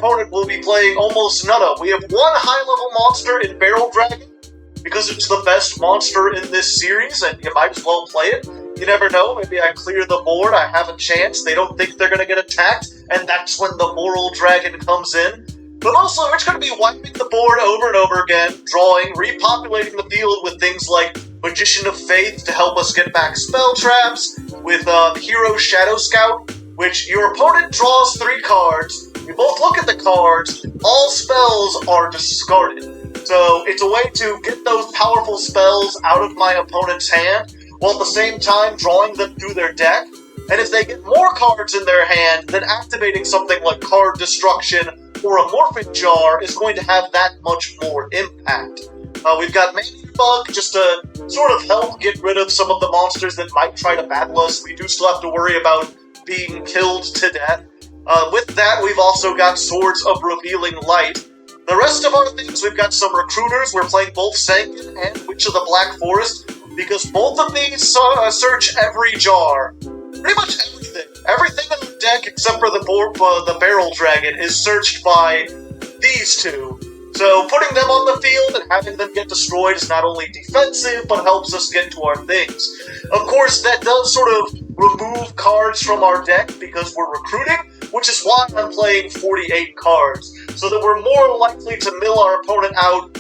opponent will be playing almost none of. We have one high-level monster in Barrel Dragon, because it's the best monster in this series, and you might as well play it. You never know, maybe I clear the board, I have a chance, they don't think they're gonna get attacked, and that's when the Moral Dragon comes in. But also, we're just gonna be wiping the board over and over again, drawing, repopulating the field with things like Magician of Faith to help us get back spell traps, with Hero Shadow Scout, which your opponent draws 3 cards, you both look at the cards, all spells are discarded. So it's a way to get those powerful spells out of my opponent's hand, while at the same time drawing them through their deck. And if they get more cards in their hand, then activating something like Card Destruction or a Morphin Jar is going to have that much more impact. We've got Maniac Bug just to sort of help get rid of some of the monsters that might try to battle us. We do still have to worry about being killed to death. With that, we've also got Swords of Revealing Light. The rest of our things, we've got some Recruiters. We're playing both Sankin and Witch of the Black Forest, because both of these search every jar. Pretty much everything. Everything in the deck except for the Barrel Dragon is searched by these two. So putting them on the field and having them get destroyed is not only defensive, but helps us get to our things. Of course, that does sort of remove cards from our deck because we're recruiting, which is why I'm playing 48 cards, so that we're more likely to mill our opponent out,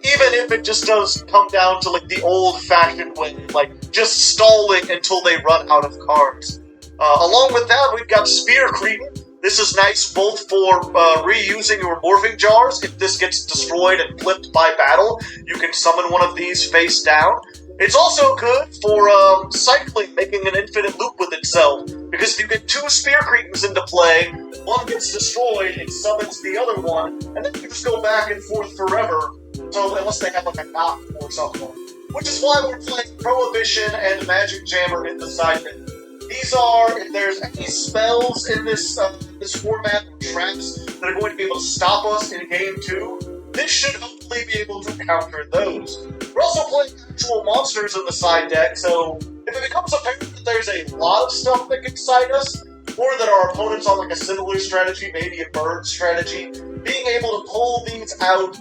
even if it just does come down to like the old-fashioned way, like just stalling until they run out of cards. Along with that, we've got Spear Cretin. This is nice both for reusing your Morphing Jars. If this gets destroyed and flipped by battle, you can summon one of these face down. It's also good for cycling, making an infinite loop with itself, because if you get 2 Spear Cretins into play, one gets destroyed, it summons the other one, and then you just go back and forth forever, so unless they have like a knock or something. Which is why we're playing Prohibition and Magic Jammer in the side deck. These are, if there's any spells in this format, or traps, that are going to be able to stop us in Game 2, this should hopefully be able to counter those. We're also playing actual monsters in the side deck, so if it becomes apparent that there's a lot of stuff that can side us, or that our opponent's on like a similar strategy, maybe a bird strategy, being able to pull these out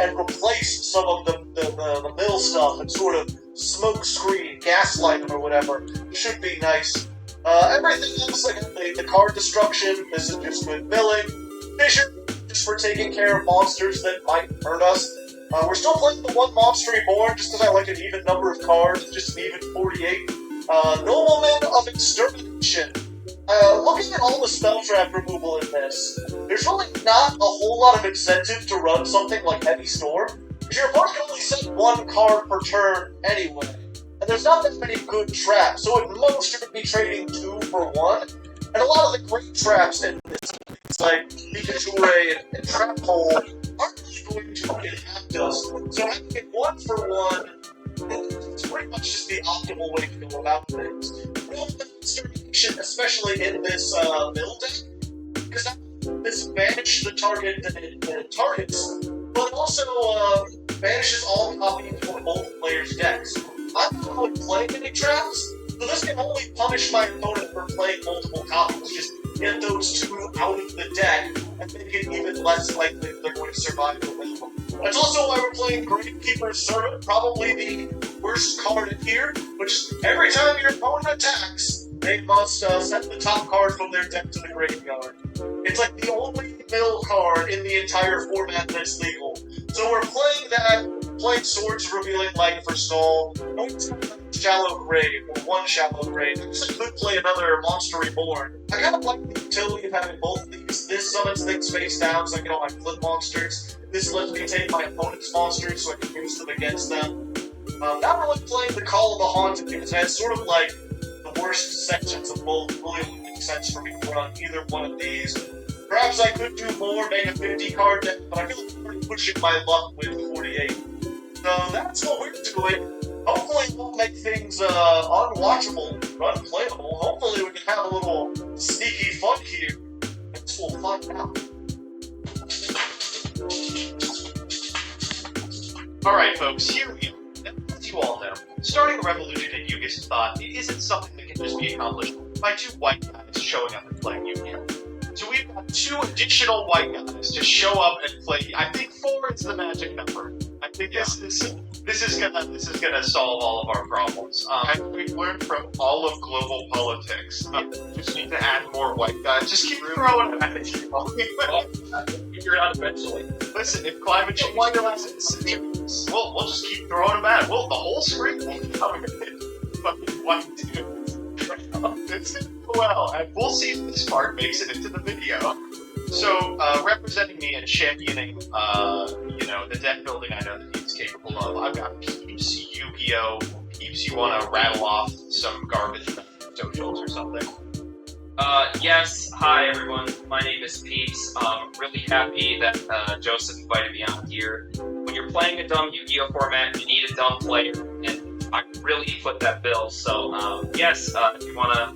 and replace some of the mill stuff and sort of smoke screen, gaslight or whatever should be nice. Everything else, like the card destruction, this is just good milling. Fissure, just for taking care of monsters that might hurt us. We're still playing the one Monster Reborn just because I like an even number of cards, just an even 48. Nobleman of Extermination. Looking at all the spell trap removal in this, there's really not a whole lot of incentive to run something like Heavy Storm, because your opponent can only set 1 card per turn anyway, and there's not that many good traps, so at most you're going to be trading 2 for 1, and a lot of the great traps in this, things like Pikachu and Trap Hole, aren't really going to impact us, so having it 1 for 1, it's pretty much just the optimal way to go about things. Extermination, especially in this mill deck, because this banishes the target that it targets, but also banishes all copies from both players' decks. I'm not really playing any traps, so this can only punish my opponent for playing multiple copies. Just get those 2 out of the deck and make it even less likely that they're going to survive the mill. That's also why we're playing Gravekeeper's Servant, probably the worst card in here, which every time your opponent attacks, they must set the top card from their deck to the graveyard. It's like the only mill card in the entire format that's legal. So we're playing that, playing Swords Revealing Light for Soul, Shallow Grave, or 1 Shallow Grave. I guess I could play another Monster Reborn. I kind of like the utility of having both of these. This summons things face down so I can get all my flip monsters. This lets me take my opponent's monsters so I can use them against them. Not really playing the Call of the Haunted because it has sort of like the worst sections of both really wouldn't make sense for me to run either one of these. Perhaps I could do more, make a 50 card deck, but I feel like I'm already pushing my luck with 48. So that's what we're doing. Hopefully we'll make things unwatchable, unplayable. Hopefully we can have a little sneaky fun here. I guess we'll find out. Alright folks, here we are. Now, as you all know, starting a revolution in Yugi's thought isn't something that can just be accomplished by 2 white guys showing up and playing Yu-Gi-Oh! So we've got 2 additional white guys to show up and play. I think 4 is the magic number. I think this is gonna solve all of our problems. And we've learned from all of global politics. Just need to add more white guys. Just keep throwing it at it. Figure it out eventually. Listen, if climate change is, we'll just keep throwing them at it. Well, the whole screen will be covered in fucking white dudes. It's going well, and we'll see if this part makes it into the video. So, representing me and championing, the deck building I know that he's capable of, I've got Peeps, Yu-Gi-Oh! Peeps, you want to rattle off some garbage socials or something? Yes. Hi, everyone. My name is Peeps. Really happy that Joseph invited me on here. When you're playing a dumb Yu-Gi-Oh! Format, you need a dumb player, and I really foot that bill. So, yes, if you want to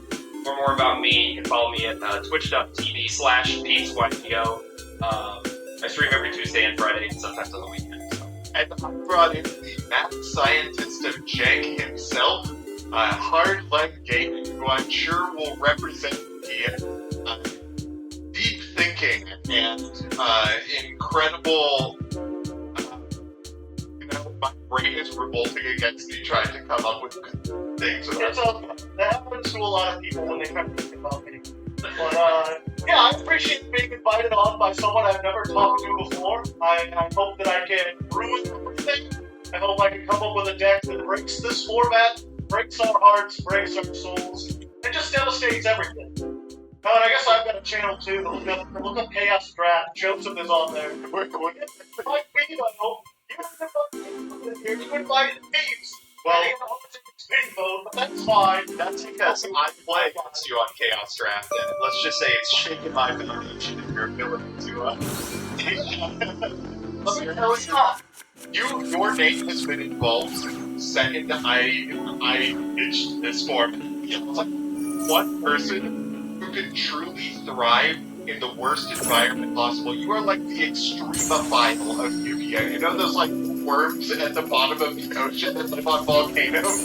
learn more about me, you can follow me at twitch.tv/PeepsYGO. I stream every Tuesday and Friday, and sometimes on the weekend. So. And I brought in the mad scientist of jank himself, Hard Leg Gaming, who I'm sure will represent the deep thinking and incredible. My brain is revolting against me trying to come up with things. It's that happens to a lot of people when they try to think about me. But, yeah, I appreciate being invited on by someone I've never talked to before. I hope that I can ruin everything. I hope I can come up with a deck that breaks this format, breaks our hearts, breaks our souls, and just devastates everything. Oh, and I guess I've got a channel too. Look up Chaos Draft. Joseph is on there. We're going to fight me, I hope. You invited Peeps. Well, but that's fine. That's because I play against you on Chaos Draft, and let's just say it's shaken my foundation and your ability to, Your name has been involved since the second I pitched this form. It's like one person who can truly thrive in the worst environment possible. You are like the extremophile of Yu-Gi-Oh! You know those like worms at the bottom of the ocean that live on volcanoes?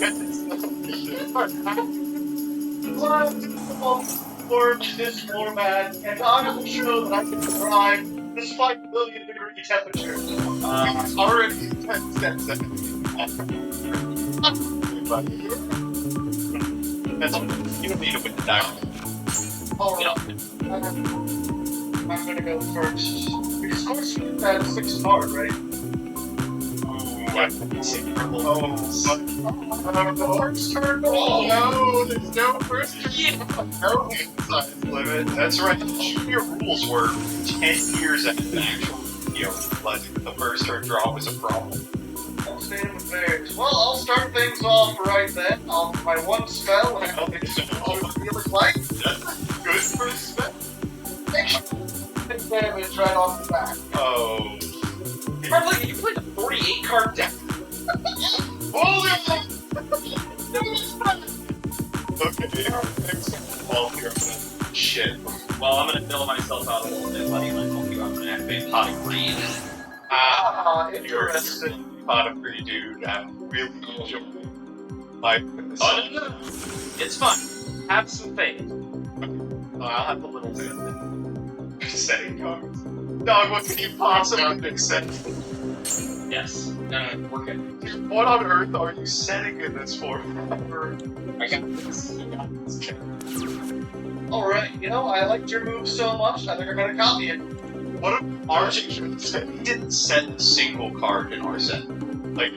Work this format, and I will show that I can thrive despite million-degree temperatures. It's already 10 steps ahead. that's you don't need to win the diamond. I'm gonna go first. Because of course you had 6 cards, right? First turn. Oh no, there's no first turn. No size limit. That's right. Junior rules were 10 years after the actual the first turn draw was a problem. State of affairs. Well, I'll start things off right then. My one spell, and I don't think it's feeling like. Good first spell. Big damage right off the bat. Oh. You played a 48 card deck. Holy Shit. Well, I'm gonna fill myself out a little bit, buddy, and I hope you have an activate pot of greed. Interesting. Pot of free dude. I'm really enjoying life in this. Oh, no. It's fun. Have some faith. I'll have a little bit of setting cards. Dog, what can you possibly accept? Yes. No, we're good. What on earth are you setting in this for? I got this. Alright, I liked your move so much, I think I'm gonna copy it. What if RJ said he didn't set a single card in our set. Like,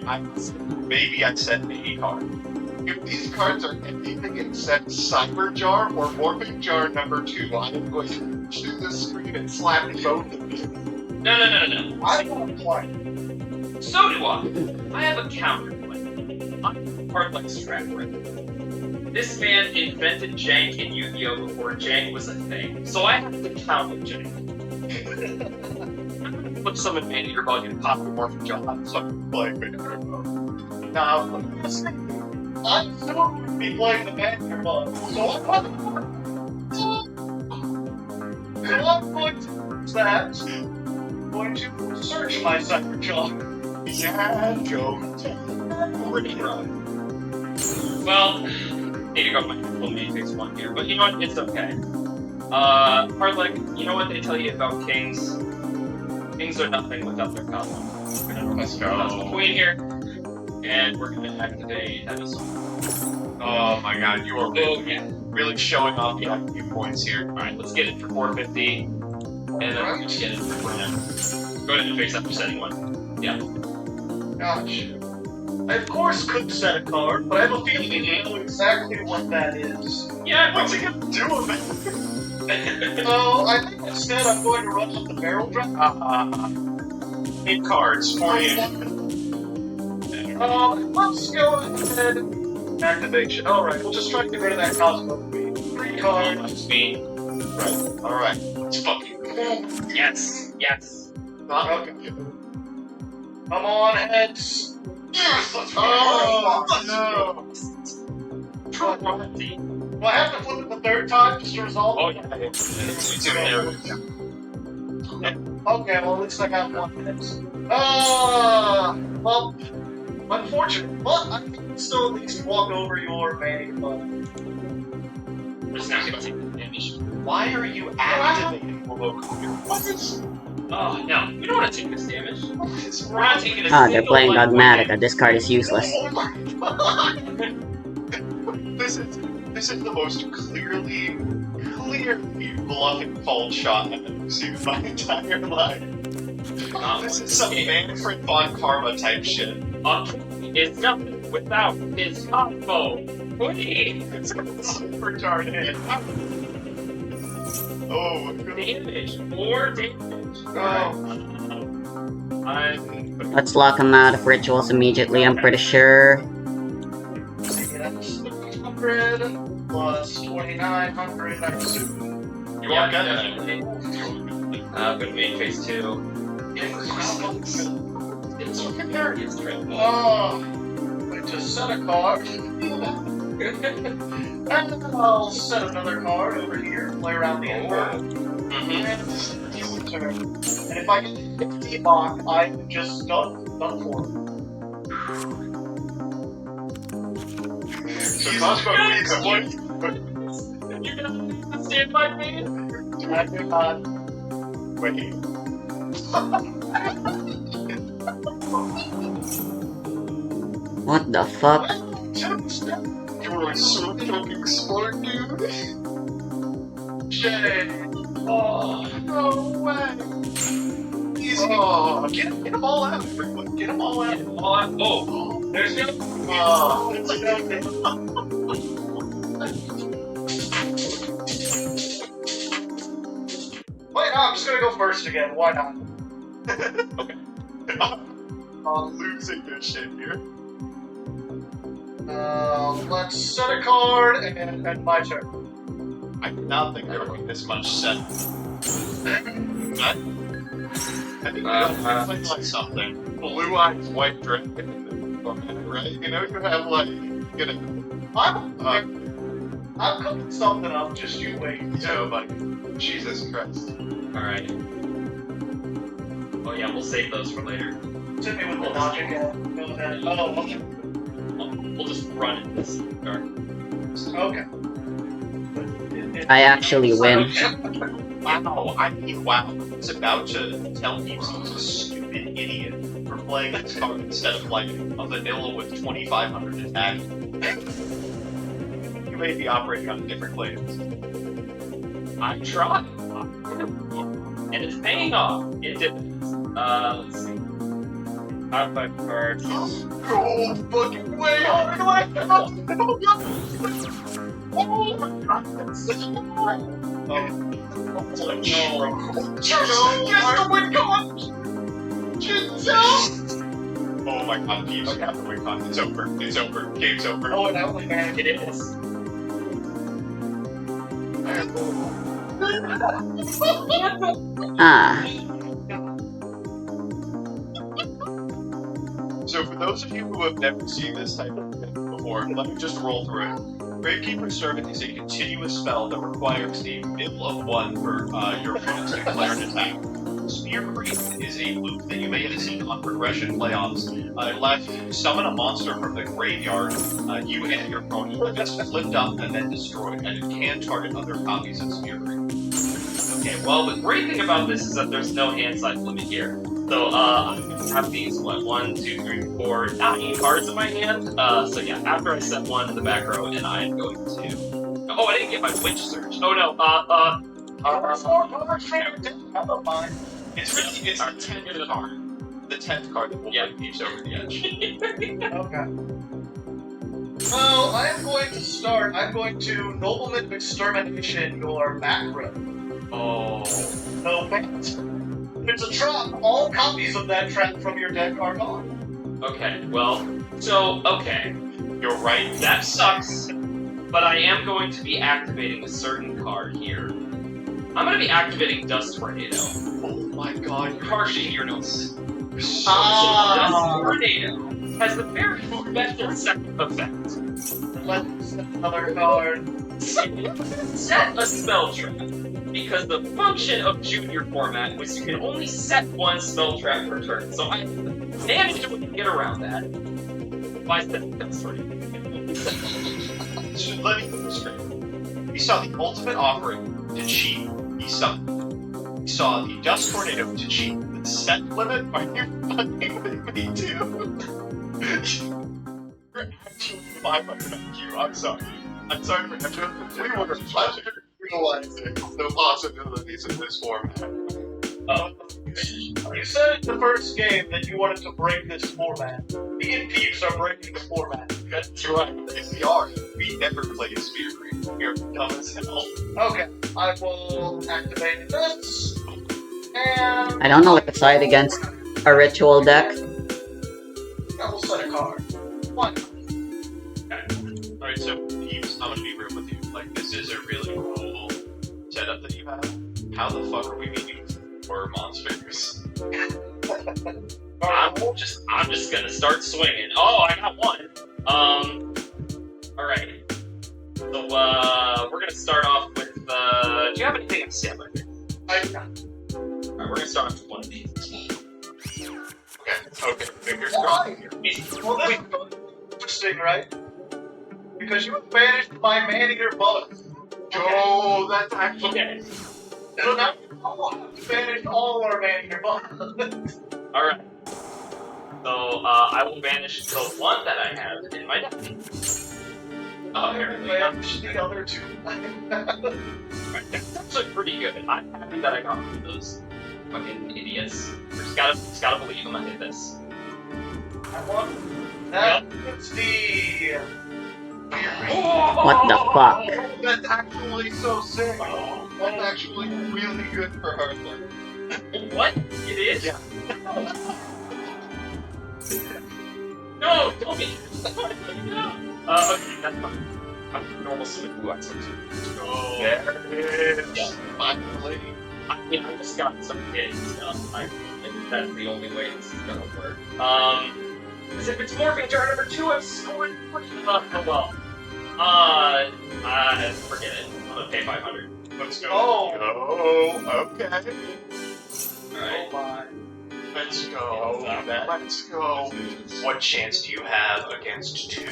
maybe I set a card. If these cards are anything except Cyber Jar or Warping Jar number 2, I am going to reach through the screen and slap both of you. No. I want to play. So do I. I have a counterplay. I'm hard like Stratford. This man invented jank in Yu-Gi-Oh! Before jank was a thing, so I have to counter jank. Put some advantage your bug and pop more from John, so I can play good. Now, I'm still going to be playing the Banker Bug, so I'm going to use that. I'm going to search my Cyber Jaw. Yeah, Joe. Already run. Well, need to go my full matrix one here, but you know what? It's okay. Hardleg, you know what they tell you about kings? Kings are nothing without their cosmos. Let's That's the go. queen here, and we're gonna activate Emerson. Oh my god, you are Oh yeah. really showing off the IQ points here. Alright, let's get it for 450, and then we're gonna get it for 400. Go ahead and fix up your setting one. Yeah. Gosh. I of course could set a card, but I have a feeling you know exactly what that is. Yeah, What's he gonna do with it? So I think instead I'm going to run up the barrel dragon. 8 cards, 48. Let's go ahead. Activation. Alright, we'll just try to get rid of that Cosmo Queen. 3 cards. Speed. Right, alright. Let's fucking Yes. Yes. Okay. Come on, heads. Yes, let's go! Oh, no! Do I have to flip it the 3rd time just to resolve Oh it? yeah. It's in there. Okay, well at least I got 1 hit. Well, unfortunate, but I can still at least walk over your main button. We're just not gonna take the damage. Why are you activating Locomotive? What is... Oh no, we don't want to take this damage. What is We're wrong? not taking a Ah, they're single playing life Dogmatica. This card is useless. Oh my god! This is the most clearly bluffing fault shot I've ever seen in my entire life. This is some Manfred von Karma type shit. Is nothing without his combo. Please. It's super retarded. Oh, good. Damage. More damage. I'm. Let's lock him out of rituals immediately, I'm pretty sure. See, that's 600 plus 2,900, I assume. You are good. Definitely. Go to main phase 2. It's It's trip. Oh, I just set a card. And I'll set another card over here, play around the invert. And if I get 50 mock, I'm just done for. So Cosmo Queen's a one. You're gonna stand by me? I do not. Wait. What the fuck? You are so fucking smart, dude. Shit. Oh. No way. Easy. Oh, get them all out, everyone. Get them all out. Oh, there's no. Oh, it's okay. Wait, no, I'm just gonna go first again. Why not? Okay. I'm losing this shit here. Let's set a card and my turn. I did not think there would be this much set. I think we don't play like something. Blue Eyes White Dragon format, right? You know, you have like, you know, I'm cooking something up. Just you wait. like, Jesus Christ. Alright. Oh yeah, we'll save those for later. Hit me with the logic. Go ahead. Oh, okay. We'll just run it this dark. Okay. I actually win. Wow, I mean, wow. I was about to tell you he's a stupid idiot for playing this card instead of like a vanilla with 2,500 attack. You may be operating on different layers. I tried. And it's paying off. It dividends. Let's see. Out 5 cards. Go fucking way! Oh my god! Oh my god! Yes, the win con! Oh my god, Peeves, you have the win con. It's over. It's over. Game's over. Oh, and I only had It is. Ah. So for those of you who have never seen this type of thing before, let me just roll through it. Gravekeeper's Servant is a continuous spell that requires a mill of 1 for your opponent's declared attack. Spear Priest is a loop that you may have seen on progression playoffs. It allows you to summon a monster from the graveyard. You and your opponent just flip up and then destroy, and it can target other copies of Spear Priest. Okay, well, the great thing about this is that there's no hand size limit here. So, I have these, what, 1, 2, 3, 4, 9 cards in my hand. So yeah, after I set one in the back row, and I'm going to... Oh, I didn't get my Witch Surge. Oh no, Four cards from your deck. I don't mind. It's really, it's the 10th card. The 10th card that will bring Peeps over the edge. Okay. Well, I am going to start. I'm going to Nobleman of Extermination your back row. Oh. No thanks. If it's a trap, all copies of that trap from your deck are gone. Okay, well, so, okay. You're right. That sucks, but I am going to be activating a certain card here. I'm going to be activating Dust Tornado. Oh my god, you're Harshing your notes. so Dust Tornado has the very best second effect. Let's set another card. Set a spell trap. Because the function of junior format was you can only set one spell trap per turn. So I managed to get around that by setting Dust Tornado. Let me get this straight. We saw the ultimate offering to cheat. We saw the Dust Tornado to cheat. The set limit? Are you fucking with me, dude? You're actually 500 IQ. I'm sorry. I'm sorry for we were realizing the possibilities of this format. You said in the first game that you wanted to break this format. Me and Peeps are breaking the format. That's right. If we are, we never play a spear creep. We are dumb as hell. Okay, I will activate this. And I don't know what to side against a ritual deck. I will set a card. One. Alright, so Peeps, I'm gonna be real with you. Like, this is a really cool setup that you have. How the fuck are we meeting for monsters? I'm just gonna start swinging. Oh, I got one. Alright. So, we're gonna start off with, do you have anything in standby? I got. Alright, we're gonna start off with one of these. Okay, fingers Why? crossed. Well, this is interesting, right? Because you banished my man-eater bug. Oh, that's actually... Okay. So now I'll have to banish all our man-eater bugs. Alright. So, I will banish the one that I have in my deck. Oh, here we go. Banish the other two. Alright, that's actually pretty good. I'm happy that I got rid of those fucking idiots. We just gotta believe them. I hit this. That one. That is the... What the fuck? Oh, that's actually so sick. That's actually really good for Hearthland. What? It is? Yeah. No, don't be. No. Okay, that's fine. I'm normal summon blue X. Oh, Yeah. there it is. Finally. I just got some hidden stuff. And that's the only way this is gonna work. Because if it's morphing jar number 2, I'm scoring. Oh well. Forget it. I'm gonna pay 500. Let's go. Oh. Okay. Alright. Oh my. Let's go. Yeah, Let's go. What chance do you have against 2?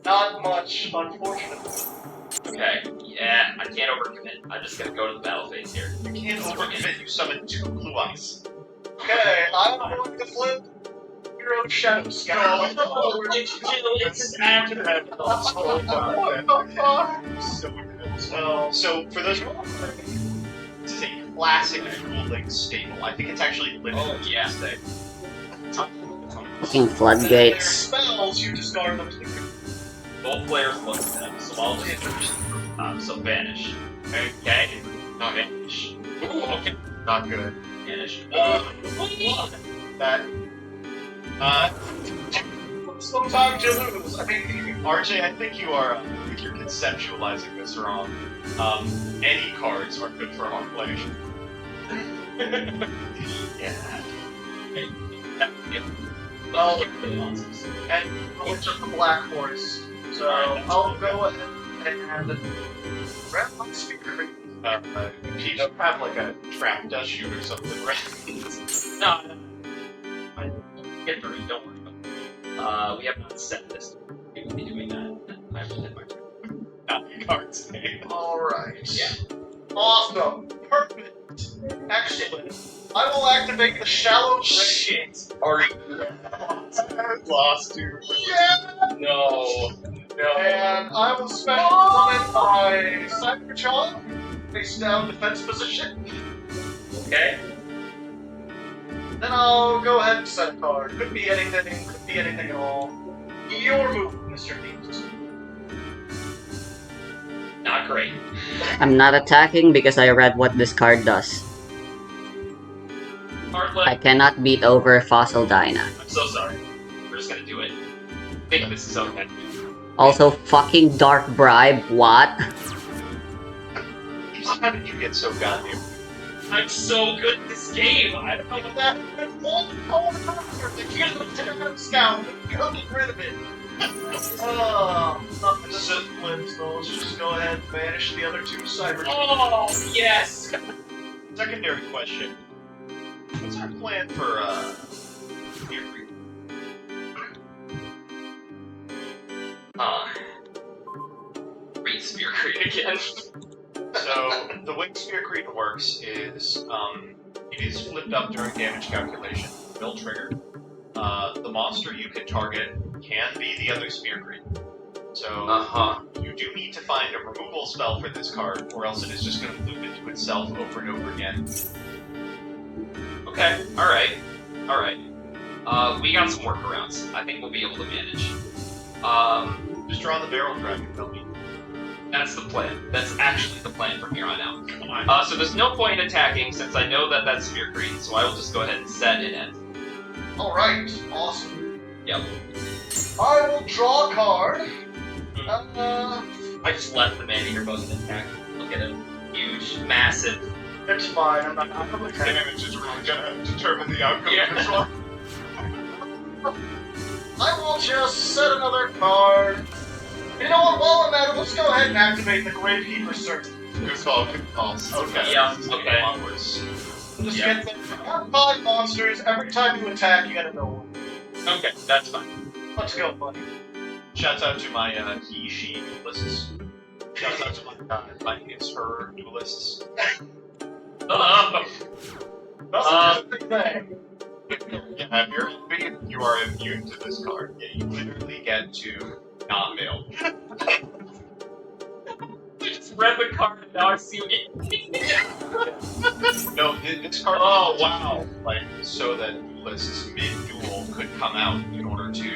Not much, unfortunately. Okay. Yeah, I can't overcommit. I'm just gonna go to the battle phase here. You can't overcommit. You summoned 2 blue eyes. Okay, I'm going to flip Hero Shadow Scout. So for those who are this is a classic Duel Link staple. I think it's actually limited Oh, yeah. to this day. Fucking floodgates. Spells, you discard them. Both players look at them, so I'll just so vanish. Okay. Not good. Vanish. Ooh, okay. Not good. Vanish. That. Sometimes you lose. I mean, RJ, I think you are. I think you're conceptualizing this wrong. Any cards are good for hard play. Yeah. well, and which are the Black Horse. So I'll go ahead and grab my speaker. You don't have like a trap dust shoot or something, right? No. I get through it, don't worry about it. We have not set this. We will be doing that. I will hit my turn. Not the cards. Alright. Yeah. Awesome. Perfect. Excellent. I will activate the shallow grave. Shit. Are you? Lost, dude. Yeah! No. No. And I will special summon my Cyber Jaw. Face down defense position. Okay. Then I'll go ahead and set a card. Could be anything at all. Your move, Mr. Beast. Not great. I'm not attacking because I read what this card does. I Heartlet. cannot beat over Fossil Dyna. I'm so sorry. We're just gonna do it. I think this is okay. Also, fucking Dark Bribe, what? How did you get so goddamn? I'm so good at this game. I don't know what that. That one cold card that gives the Terran Scout. Go get rid of it. Nothing disciplined, so let's just go ahead and banish the other two Cyber. Oh yes. Secondary question. What's our plan for Spear Creep? Read Spear Creed again. So the way Spear Creep works is it is flipped up during damage calculation. Will trigger. The monster you can target can be the other Spear Creep. So you do need to find a removal spell for this card, or else it is just going to loop into itself over and over again. Okay. All right. All right. We got some workarounds. I think we'll be able to manage. Just draw the barrel dragon, Billy. That's the plan. That's actually the plan from here on out. So there's no point in attacking since I know that that's Spear Creed, so I will just go ahead and set an end. Alright, awesome. Yep. I will draw a card. I just left the man-eater button attack. Look at him. Huge, massive. It's fine, I'm not gonna attack. Damage is really going to determine the outcome of this one. I will just set another card. You know what, while I'm at it, let's go ahead and activate the Gravekeeper Circuit. Good call, good calls. Okay. Yeah, okay. Onwards. Just Yeah. get the 5 monsters, every time you attack, you gotta know one. Okay, that's fine. Let's go, buddy. Shouts out to my he, she duelists. Shouts out to my it's her duelists. That's a big thing. Yeah, if you're happy, you are immune to this card. Yeah, you literally get to not fail. I just read the card and now I see what you No, this card. Oh, wow. Like so that duelists mid-duel could come out in order to.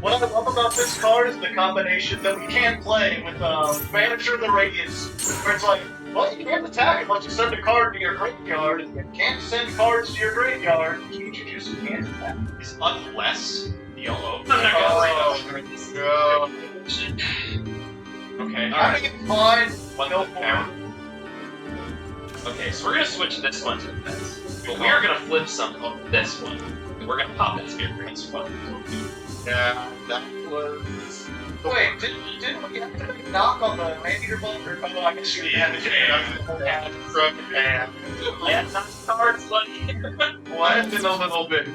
What I love about this card is the combination that we can play with Manager of the Radiance, where it's like, well, you can't attack unless you send a card to your graveyard, and you can't send cards to your graveyard, you just can't attack. Is unless yellow. I'm not Oh, gonna read this. no. Okay. I think it's fine. One No to count. Okay, so we're gonna switch this one to defense. But we are gonna flip some of this one. And we're gonna pop that Spear Creed. It's fun. Yeah, that was. Wait, didn't we activate knock on the Maneater Bolt? Or, oh, I can shoot it. I have 9 cards, buddy. What? In a little bit.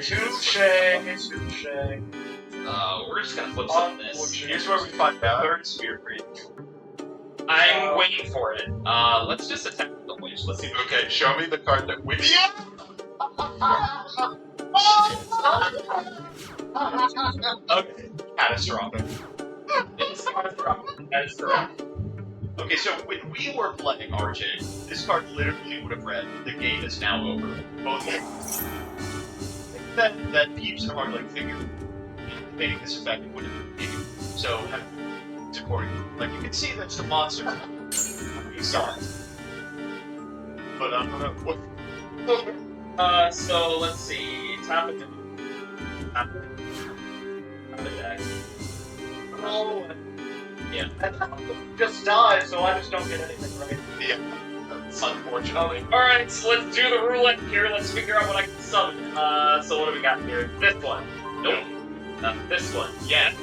Touche. We're just gonna flip some of this. Here's where we find out. Third Spear Creed. I'm waiting for it. Let's just attack the witch. Let's see. Okay, show me the card that wins. Okay. Catastrophic. It's catastrophic. That is correct. Okay, so when we were playing RJ, this card literally would have read, the game is now over. Both games. That Peeps and Hardleg figure. Making this effect would have been game. So, it's according. Like, you can see that's the monster. We saw it. But, what? So let's see. Top of the deck. Oh, Yeah. just died, so I just don't get anything right. Yeah. Unfortunately. Alright, so let's do the roulette here. Let's figure out what I can summon. So what do we got here? This one. Nope. This one. Yeah.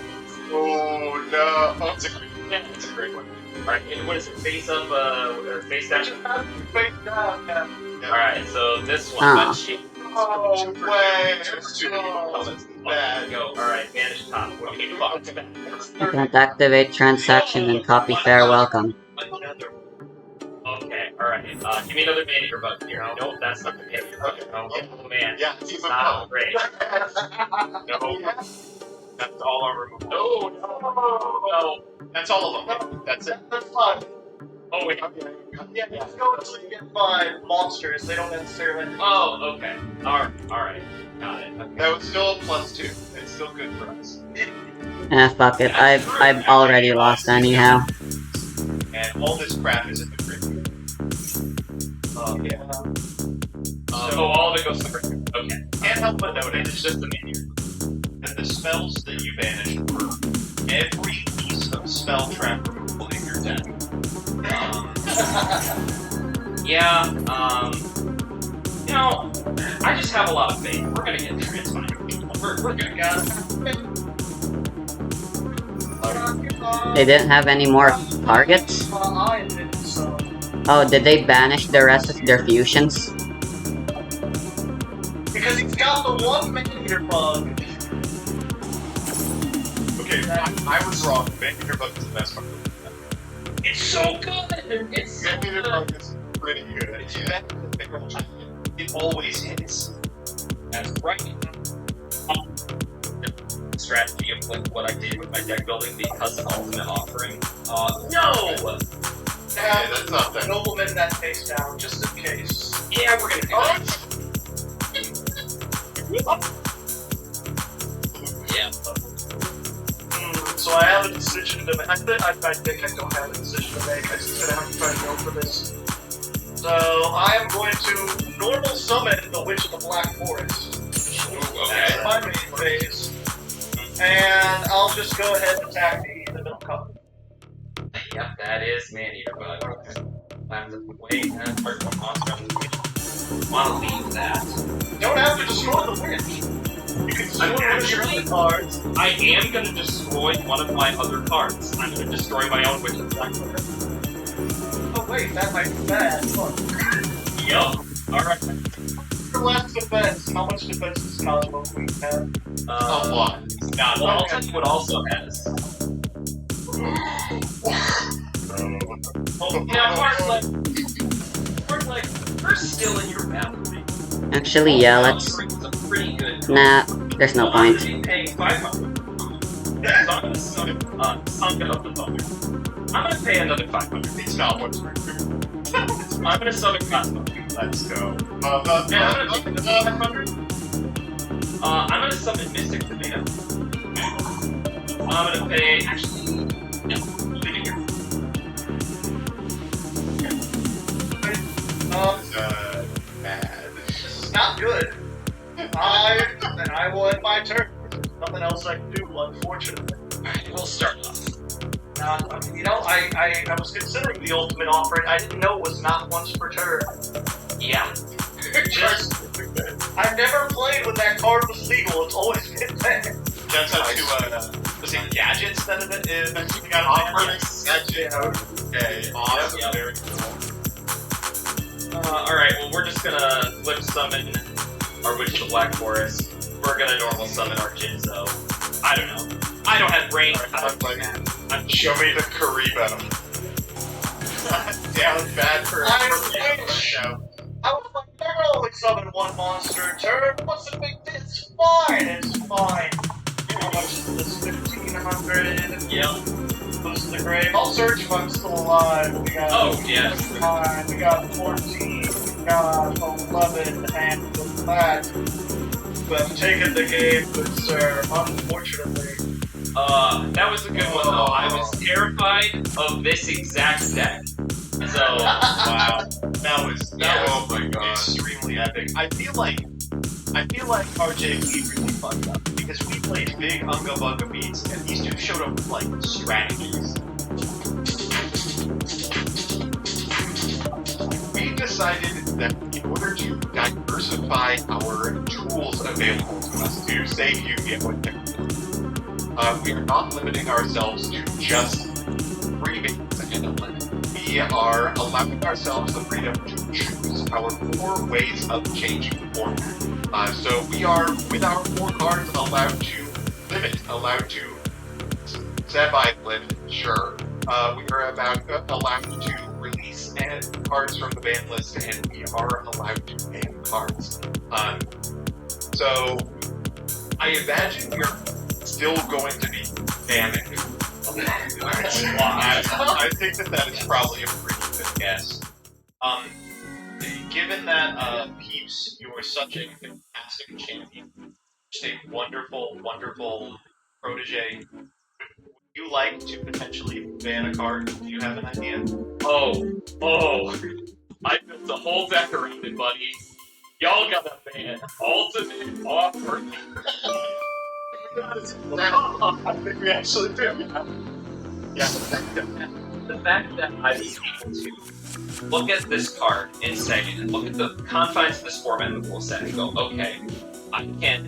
Oh, no. Oh, it's a great, Yeah. it's a great one. Alright, and what is it? Face up, or face down? Just have to face down, yeah. Yeah. Alright, so this one. Ah. But Oh, way. Just too many comments. Bad. Go. Alright, manage top. What do you fuck? I can't activate transaction and copy fare welcome. Another. Okay, alright. Give me another manager button here. Nope, that's not the manager button. Oh man. Yeah, it's even Not better. great. No. That's all I'll remove. No. That's all of them. That's it. That's fine. Oh wait. Yeah, just go until you get 5 monsters. They don't necessarily. Oh, okay. Alright. Got it. Okay. That was still a +2. It's still good for us. Fuck it. I've already lost anyhow. And all this crap is in the grid. Yeah. So all of it goes to the grid. Okay. Can't help but notice It's just the manager. that the spells that you banished were every piece of spell trap removal in your deck. Yeah, you know, I just have a lot of faith. We're gonna get through it. It's fine. We're gonna get They didn't have any more targets? I did, so. Oh, did they banish the rest of their fusions? Because he's got the one manager bug. Okay, I was wrong. Vampire Bug is the best part. It's so good! It's so Vampire good! Bug is pretty good. It's better than Vampire Bug. It always hits. That's right. Strategy of like what I did with my deck building because of ultimate offering. No! Yeah, that's not that. Nobleman that face down, just in case. Yeah, we're gonna do that. Yeah. So I have a decision to make. I think I don't have a decision to make. I'm just gonna have to try to go for this. So I am going to normal summon the Witch of the Black Forest. That's my main phase. And I'll just go ahead and attack the middle cup. Yep, that is man-eater bug. Wait, that's part of monster. Wanna leave that. You don't have to destroy the witch. You can destroy Actually- the cards. I am gonna destroy one of my other cards. I'm gonna destroy my own Witch of the Black Forest. Oh wait, that might be bad. Look. Yup. Alright. Your last defense. How much defense does Cosmo Queen have? A lot. God, well, I'll tell you what also has. Oh, yeah, Mark, we're still in your boundary. Actually, yeah, let's... It's a pretty good. Nah, there's no I'm point. gonna be paying 500. Because I'm gonna summon, Sunken of the Thunder. I'm gonna pay another 500. It's not what's I'm gonna summon Cosmo. Let's go. And I'm gonna pay another 500. I'm gonna summon Mystic Tomato. I'm gonna pay. Actually, no. Leave it here. Bad. This is not good. I will end my turn. There's nothing else I can do, unfortunately. Alright, we'll start off. You know, I was considering the ultimate offering. I didn't know it was not once per turn. Yeah. Just, I've never played when that card was legal. It's always been bad. Jumps out to, was it gadgets that it is? You got offering gadget. Okay, awesome. Yep. Very cool. Alright, well, we're just gonna flip summon our Witch of the Black Forest. We're gonna normal summon our Jinzo. I don't know. I don't have brain. Show me the Karibo. Down bad for I was like, they're gonna only summon one monster a turn. What's the big deal? It's fine. It's fine. How much is this? 1,500. Yep. Goes to the grave. I'll search if I'm still alive. We got. Oh, yes. 9, we got 14. We got 11, and with that, we have taken the game, good sir. Unfortunately. That was a good one though. I was terrified of this exact deck. So, wow. That was Yeah. oh my god. Extremely epic. I feel like RJ really fucked up because we played big Unga Bunga beats and these two showed up with like strategies. We decided that in order to diversify our tools available to us to save Yu-Gi-Oh! We are not limiting ourselves to just 3 bits and a limit. We we are allowing ourselves the freedom to choose our 4 ways of changing the format. So we are, with our 4 cards, allowed to semi-limit, sure. We are allowed to release cards from the ban list, and we are allowed to ban cards. So I imagine we're still going to be banning. I think that is probably a pretty good guess. Given that, Peeps, you are such a fantastic champion, just a wonderful, wonderful protege, would you like to potentially ban a card? Do you have an idea? Oh, I built a whole deck around it, buddy. Y'all gotta ban Ultimate Offer. I think we actually do. Yeah. The fact that I was able to look at this card and say, look at the confines of this format and the rule set and go, okay, I can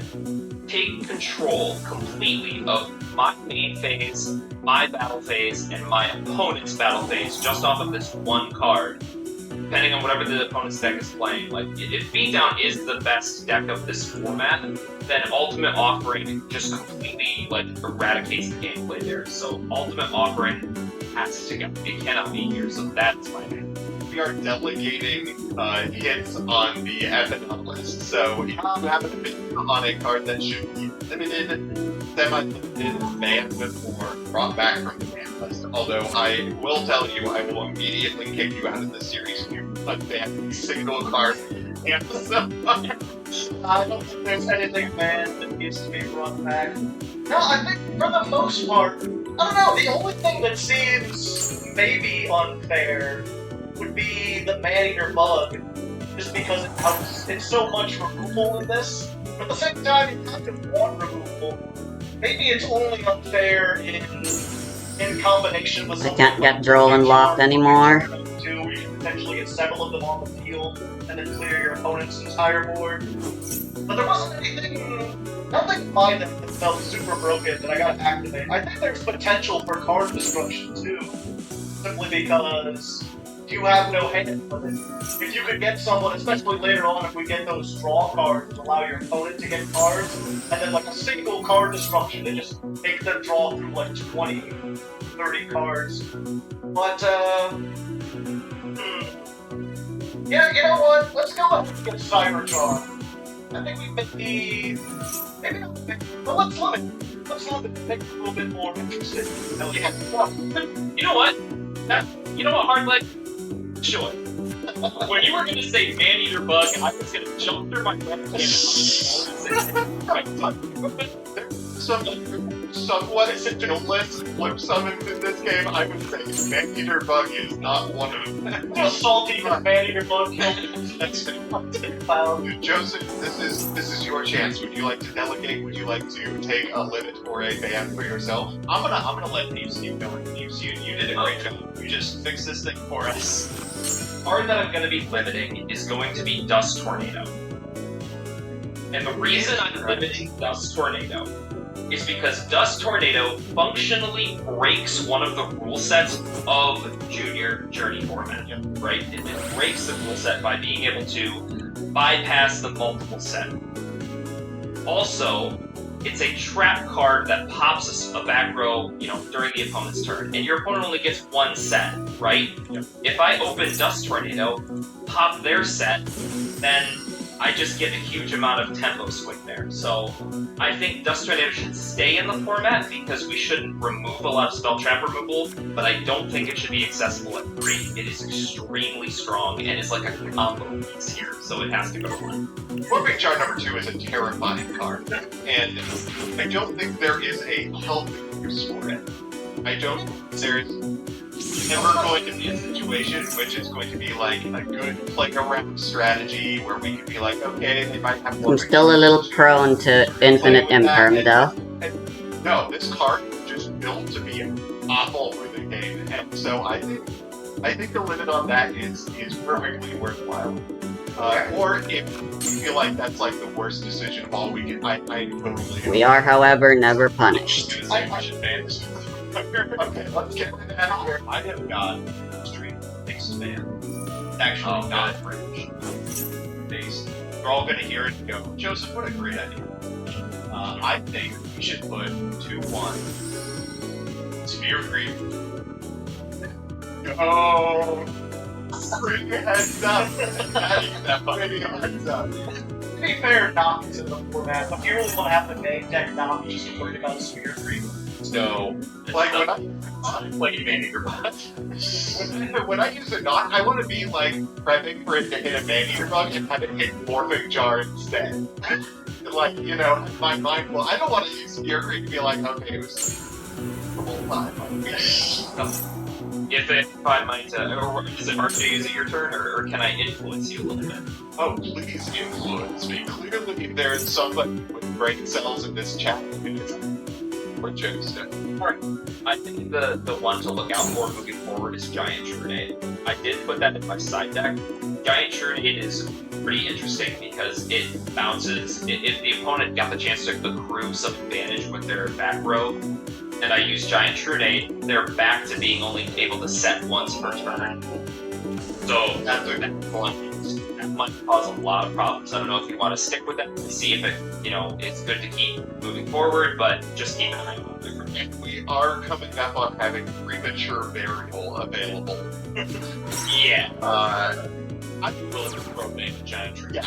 take control completely of my main phase, my battle phase, and my opponent's battle phase just off of this one card, depending on whatever the opponent's deck is playing. Like, if Beatdown is the best deck of this format, then Ultimate Offering just completely, like, eradicates the gameplay there. So Ultimate Offering has to go. It cannot be here, so that's my name. We are delegating hits on the Epidon list. So if you happen to be on a card that should be limited, semi-limited, banned or brought back from the ban list. Although I will tell you, I will immediately kick you out of the series if you unban a single card. And so, I don't think there's anything banned that needs to be brought back. No, I think for the most part, I don't know, the only thing that seems maybe unfair would be the man-eater bug, just because it's so much removal in this. But at the same time, you kind of want removal. Maybe it's only unfair in combination with I can't get Droll unlocked anymore. Too, where you can potentially get several of them on the field and then clear your opponent's entire board. But there wasn't anything, nothing in mind that felt super broken that I gotta activate. I think there's potential for card destruction too, simply because you have no hand with it. If you could get someone, especially later on if we get those draw cards, allow your opponent to get cards, and then like a single card destruction to just make them draw through like 20, 30 cards. But, yeah, you know what? Let's go ahead and get Cybertron. I think maybe not, but let's limit. Let's limit to make it a little bit more interesting. Hell yeah. You know what? Hardleg? Sure. When you were gonna say man-eater bug, I was gonna jump through my webcam some somewhat villainous flip summons in this game. I would say Man-Eater Bug is not one of them. Just salty for man-eater bug Joseph, this is your chance. Would you like to delegate? Would you like to take a limit or a ban for yourself? I'm gonna let Peeps keep going. Peeps, you did a great job. You just fixed this thing for us. The card that I'm gonna be limiting is going to be Dust Tornado. And the reason I'm limiting Dust Tornado is because Dust Tornado functionally breaks one of the rule sets of Junior Journey format, right? It breaks the rule set by being able to bypass the multiple set. Also, it's a trap card that pops a back row, during the opponent's turn, and your opponent only gets one set, right? If I open Dust Tornado, pop their set, then I just get a huge amount of tempo swing there. So I think Dust Tornado should stay in the format because we shouldn't remove a lot of spell trap removal, but I don't think it should be accessible at 3. It is extremely strong and is like a combo piece here, so it has to go to 1. Warping Chart number 2 is a terrifying card, and I don't think there is a healthy use for it. I don't think there's never going to be a situation which is going to be like a good play-around strategy where we can be like, okay, they might have more. I'm still a little prone to infinite imperm though. No, this card is just built to be awful for the game, and so I think the limit on that is perfectly worthwhile. Or if you feel like that's like the worst decision of all, I totally. We are, however, never punished. I should ban this. Okay, let's get out of here. I have got stream. first ban. It's actually not French based. We're all gonna hear it and go, Joseph, what a great idea. I think we should put 2-1 Sphere Creep. Oh, bring your heads up. Bring your heads up. To be fair, not into the format. If you really want to have the main deck not be just worried about Sphere Creep. No. Like when I Play Maneater Bug. when I use a knot, I want to be like prepping for it to hit a Maneater Bug and have it hit Morphic Jar instead. Like, you know, my mind will. I don't want to use Spear Creep to be like, okay, it was the whole time. If I might, or is it RJ, is it your turn, or can I influence you a little bit? Oh, please influence me. Clearly, there's somebody with brain cells in this chat. Or Joseph. I think the one to look out for moving forward is Giant Grenade. I did put that in my side deck. Giant Grenade is pretty interesting because it bounces. If the opponent got the chance to accrue some advantage with their back row, and I use Giant Grenade, they're back to being only able to set once per turn. So that might cause a lot of problems. I don't know if you want to stick with that and see if it, it's good to keep moving forward, but just keep an eye on it. And we are coming up on having premature burial available. Yeah. I'd be willing to throw in a Giant Tree. Yeah.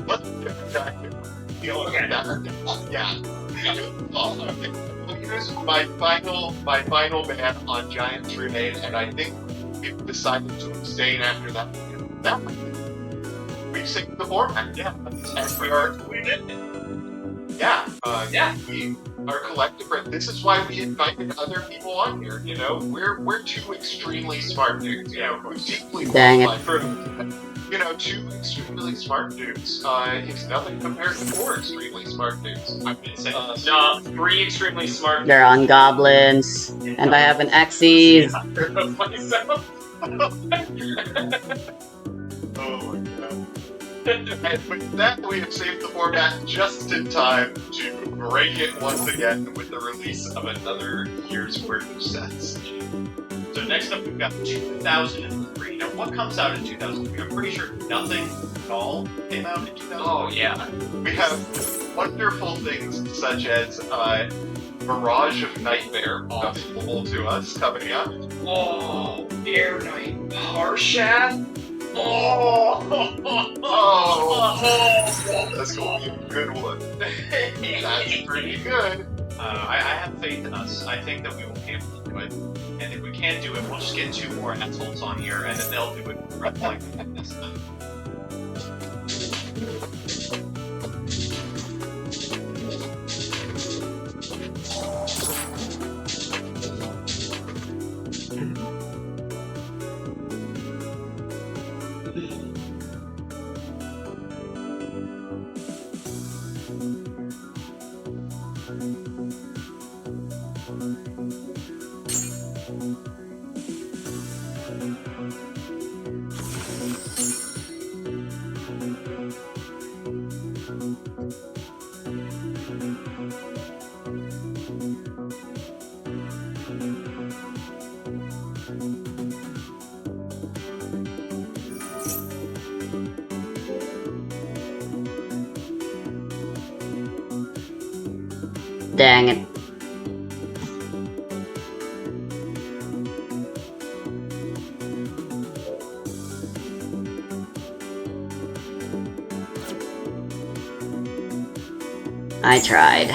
Let's do exactly. Yeah. Okay. Here's my final ban on Giant Grenade, and I think we've decided to abstain after that. That we've synced the format, yeah. And we did. Yeah. We are collective. This is why we invited other people on here. You know, we're two extremely smart dudes. You know, who deeply Dang it. qualified for. You know, 2 extremely smart dudes is nothing compared to 4 extremely smart dudes. I'm gonna say No, 3 extremely smart. They're on goblins, and I have an Xyz. Oh my god. And with that, we have saved the format just in time to break it once again with the release of another year's worth of sets. So next up, we've got 2003. Now, what comes out in 2003? I'm pretty sure nothing at all came out in 2003. Oh, yeah. We have wonderful things such as Mirage of Nightmare available to us coming up. Oh, Air Knight Parshath? That's going to be a good one. That's pretty good. I have faith in us. I think that we will be able to do it. And if we can't do it, we'll just get 2 more assholes on here, and then they'll do it right like this time. Dang it. I tried.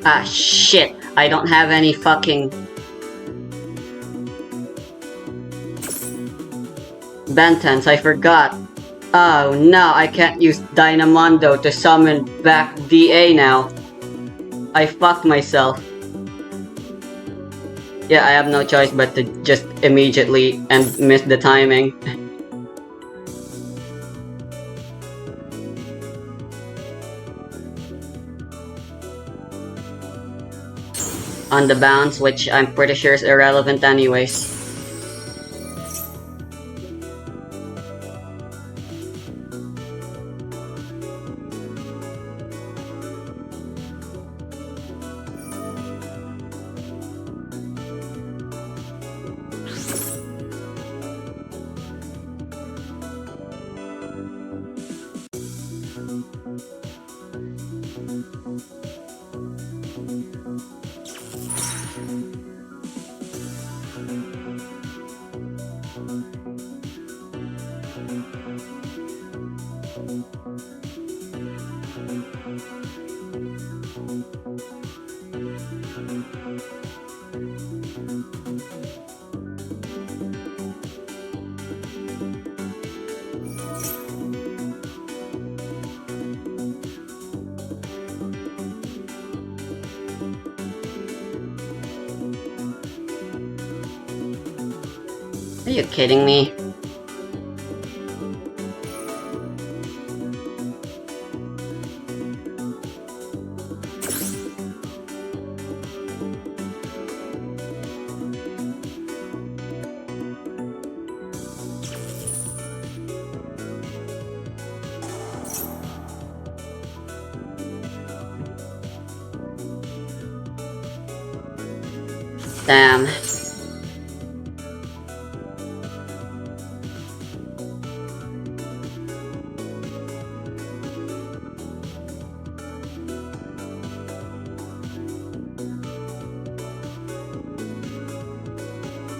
Ah, shit. I don't have any fucking... Bentons, I forgot. Oh no, I can't use Dynamondo to summon back DA now. I fucked myself. Yeah, I have no choice but to just immediately and miss the timing. On the bounce, which I'm pretty sure is irrelevant anyways. Are you kidding me? Damn.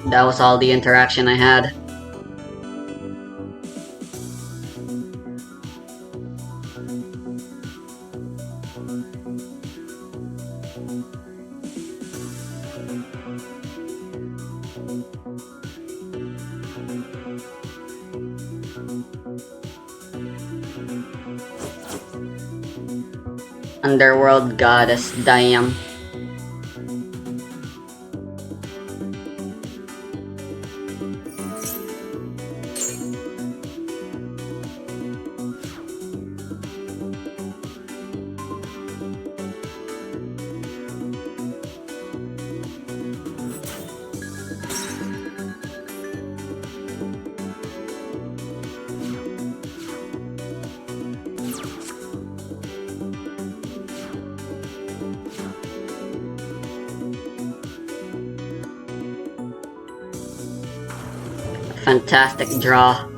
That was all the interaction I had. Underworld Goddess, damn. Fantastic draw.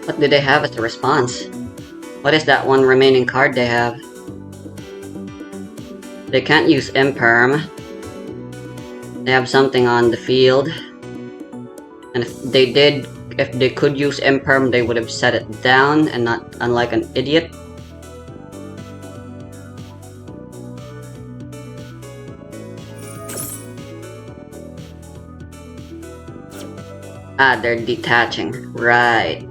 What do they have as a response? What is that one remaining card they have? They can't use Imperm. They have something on the field. And if they could use Imperm, they would have set it down and not unlike an idiot. Ah, they're detaching. Right.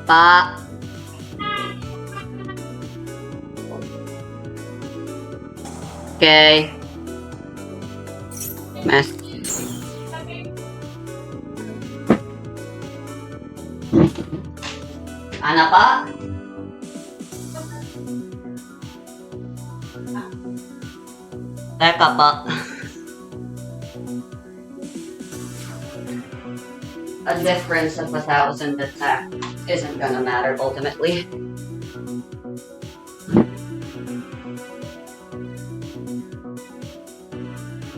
Pa. Okay. Mas. Ano pa? Teka pa. A difference of 1,000 attack isn't gonna matter ultimately.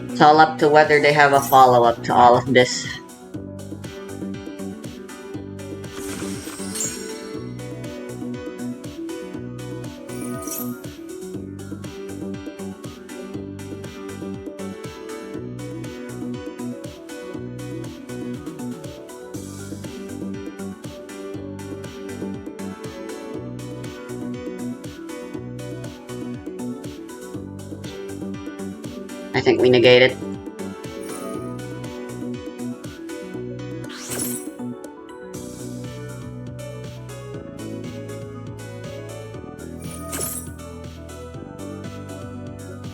It's all up to whether they have a follow-up to all of this. I think we negate it.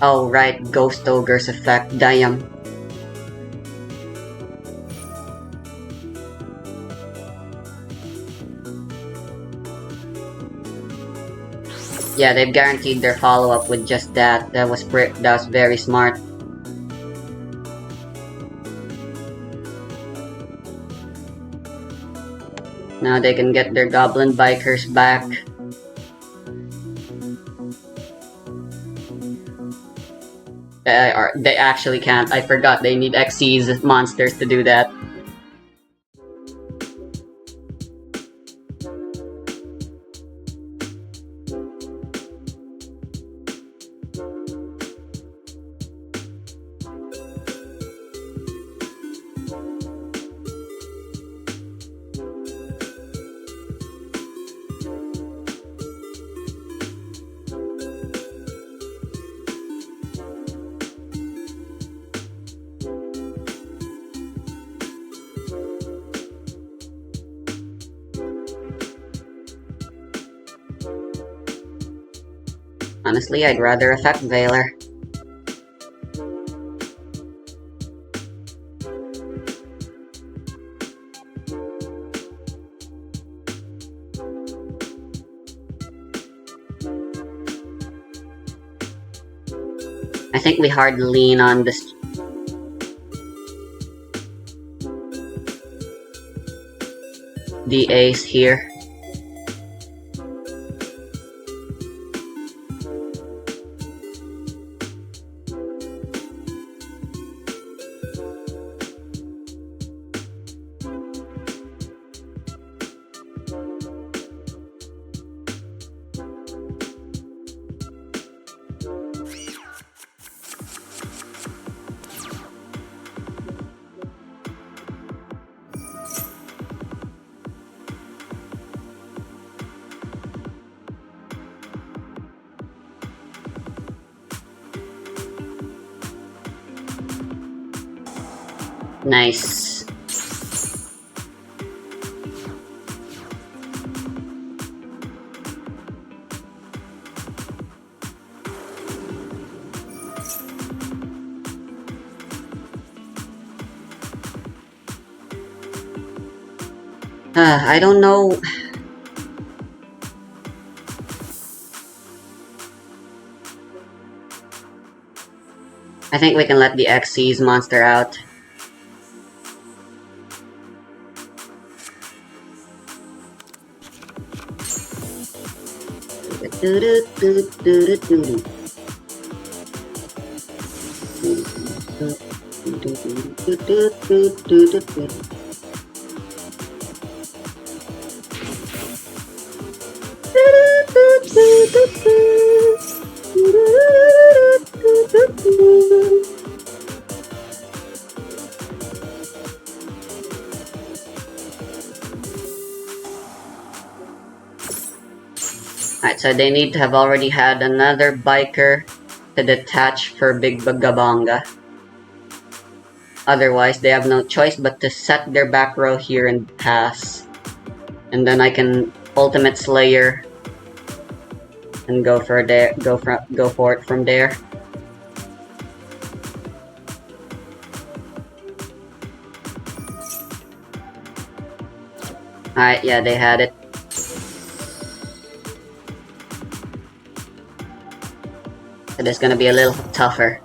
Oh right, Ghost Ogre's effect, damn. Yeah, they've guaranteed their follow-up with just that. That was very smart. Now they can get their goblin bikers back. They actually can't. I forgot they need Xyz monsters to do that. Honestly, I'd rather affect Veiler. I think we hard lean on this. The ace here. Nice. I don't know. I think we can let the Xyz monster out. Alright, so they need to have already had another biker to detach for Big Bagabanga. Otherwise, they have no choice but to set their back row here and pass. And then I can Ultimate Slayer and go for it from there. Alright, yeah, they had it. It is gonna be a little tougher.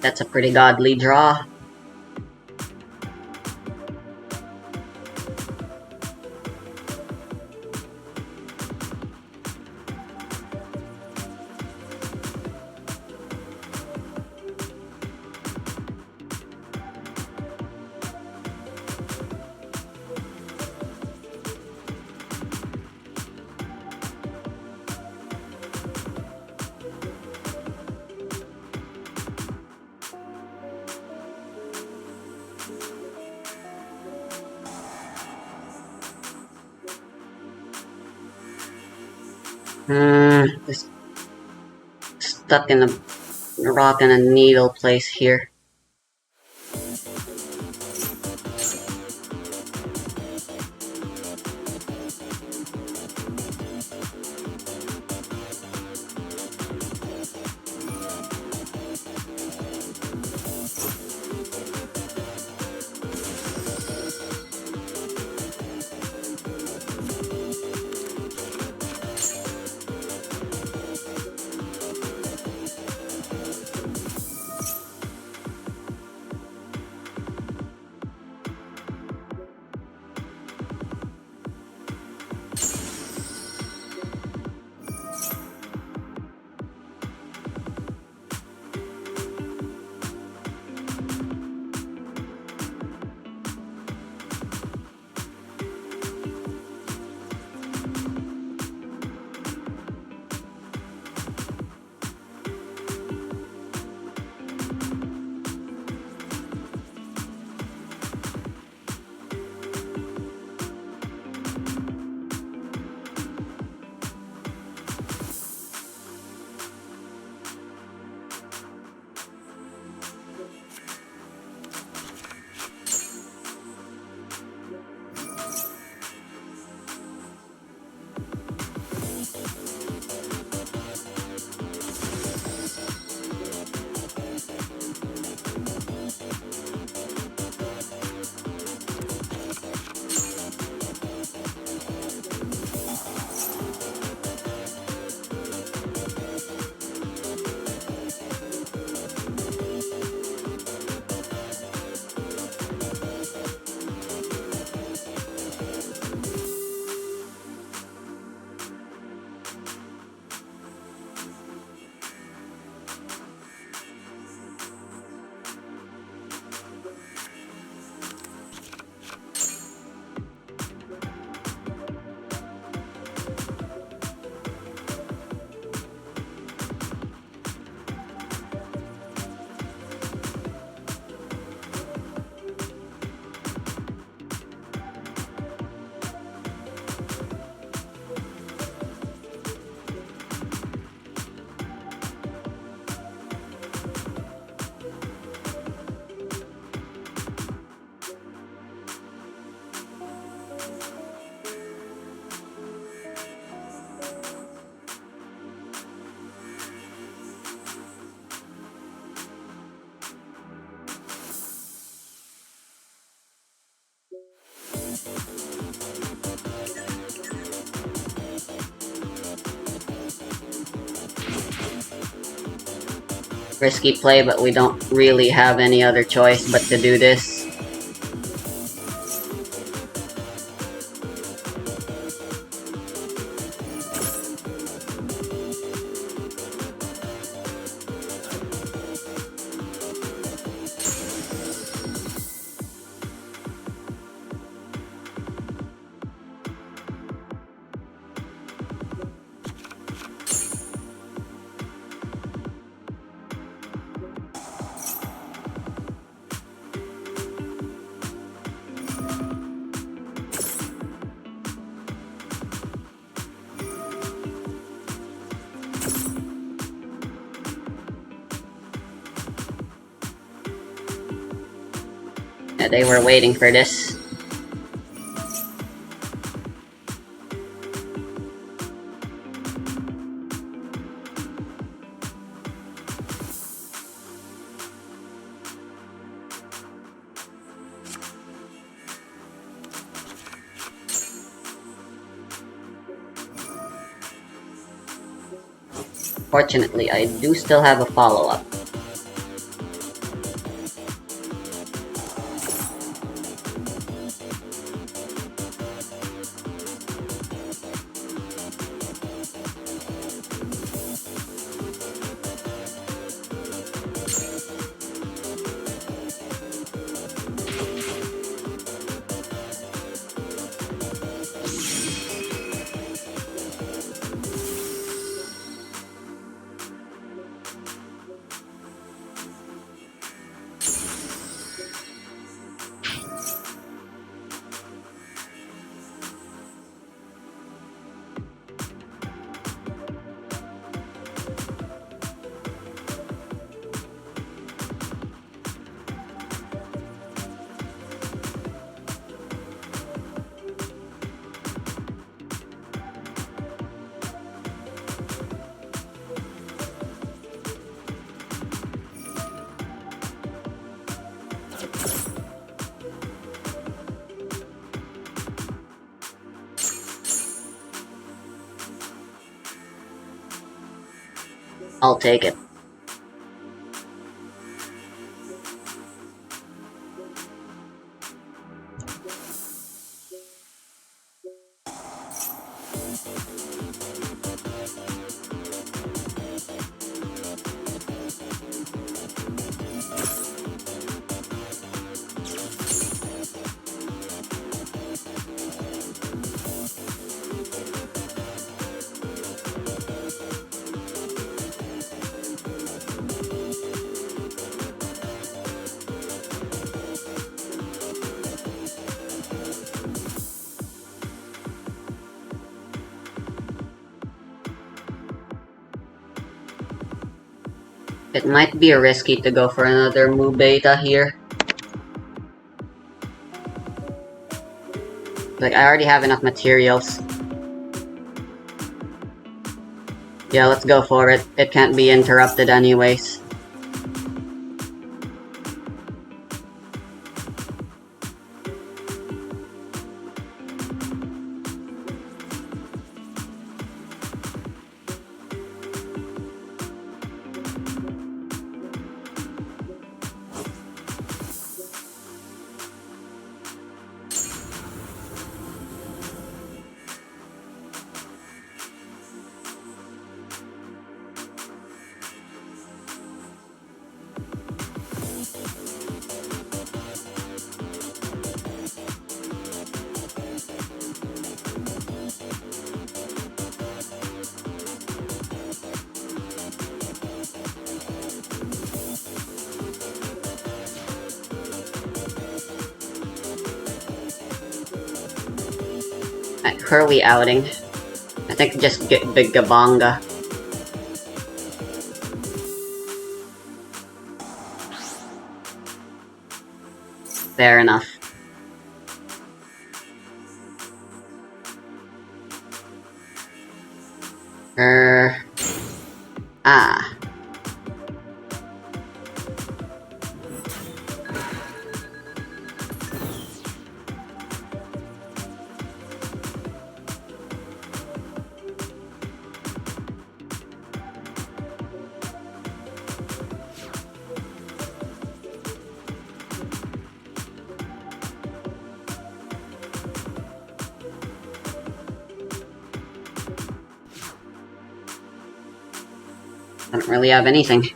That's a pretty godly draw. Just stuck in a rock and a needle place here. risky play, but we don't really have any other choice but to do this. Yeah, they were waiting for this. Fortunately, I do still have a follow-up. I'll take it. It might be risky to go for another Mu Beta here. Like, I already have enough materials. Yeah, let's go for it. It can't be interrupted anyways. Alright, who are we outing? I think just get Big Gabanga. Fair enough. Ah. I don't really have anything.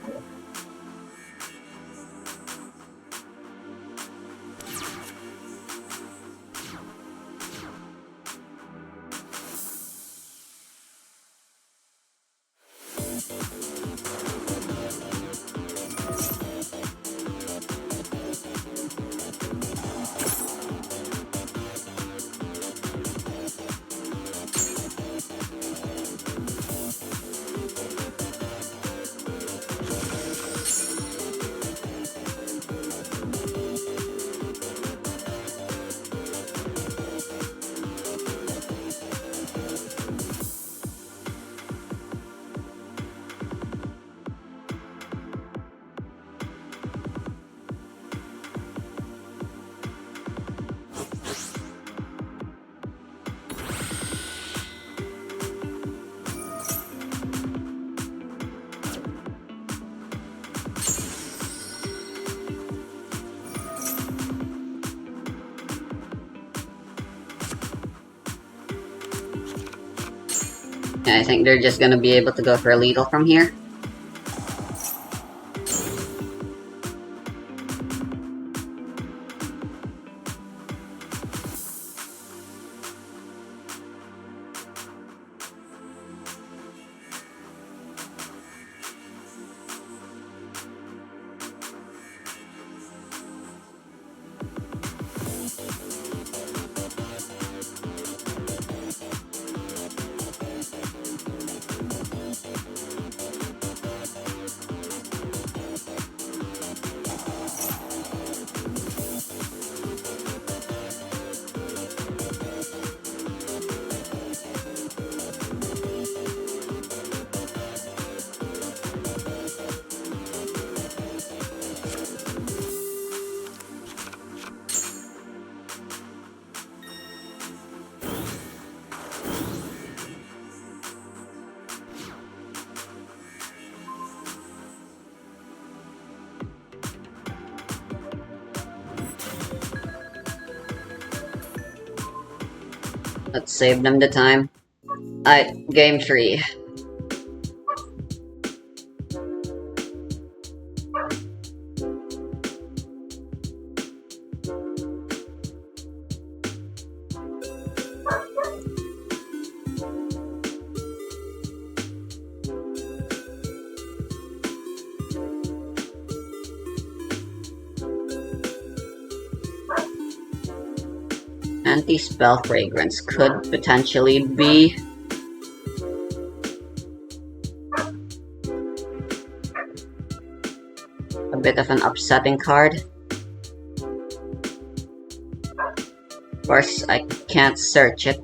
I think they're just gonna be able to go for a lethal from here. Let's save them the time. Alright, game 3. Anti-spell fragrance could potentially be a bit of an upsetting card. Of course, I can't search it.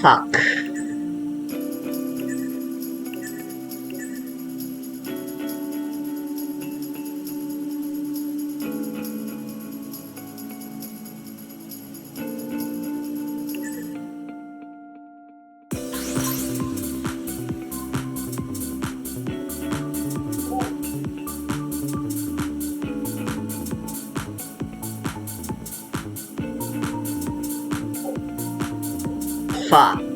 Fuck. Fuck.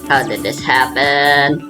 How did this happen?